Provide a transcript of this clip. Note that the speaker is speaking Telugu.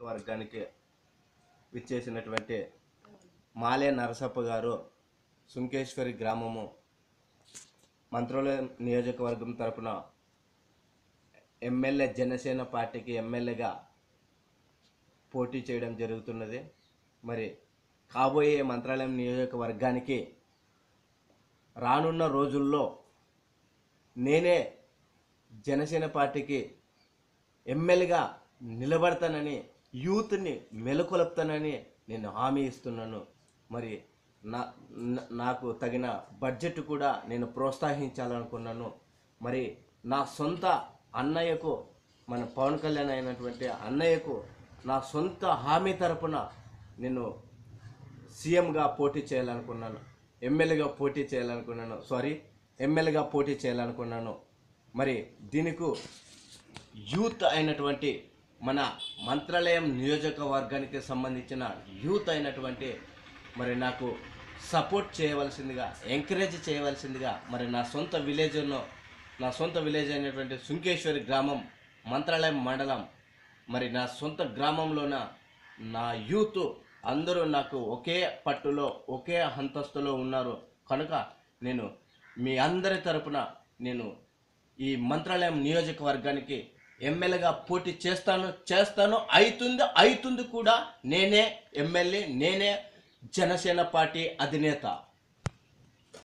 నియోజకవర్గానికి విచ్చేసినటువంటి మాలే నరసప్ప గారు సుంకేశ్వరి గ్రామము మంత్రాలయం నియోజకవర్గం తరపున ఎమ్మెల్యే జనసేన పార్టీకి ఎమ్మెల్యేగా పోటీ చేయడం జరుగుతున్నది. మరి కాబోయే మంత్రాలయం నియోజకవర్గానికి రానున్న రోజుల్లో నేనే జనసేన పార్టీకి ఎమ్మెల్యేగా నిలబడతానని, యూత్ని మెలకొల్పుతానని నేను హామీ ఇస్తున్నాను. మరి నాకు తగిన బడ్జెట్ కూడా నేను ప్రోత్సహించాలనుకున్నాను. మరి నా సొంత అన్నయ్యకు, మన పవన్ కళ్యాణ్ అయినటువంటి అన్నయ్యకు నా సొంత హామీ తరపున నేను సీఎంగా పోటీ చేయాలనుకున్నాను, ఎమ్మెల్యేగా పోటీ చేయాలనుకున్నాను. మరి దీనికి యూత్ అయినటువంటి మన మంత్రాలయం నియోజకవర్గానికి సంబంధించిన యూత్ అయినటువంటి మరి నాకు సపోర్ట్ చేయవలసిందిగా, ఎంకరేజ్ చేయవలసిందిగా, మరి నా సొంత విలేజ్ అయినటువంటి సుంకేశ్వరి గ్రామం, మంత్రాలయం మండలం, మరి నా సొంత గ్రామంలోన నా యూత్ అందరూ నాకు ఒకే పట్టులో, ఒకే అంతస్తులో ఉన్నారు కనుక నేను మీ అందరి తరపున నేను ఈ మంత్రాలయం నియోజకవర్గానికి ఎమ్మెల్యేగా పోటీ చేస్తాను. అవుతుంది కూడా. నేనే ఎమ్మెల్యే, నేనే జనసేన పార్టీ అధినేత.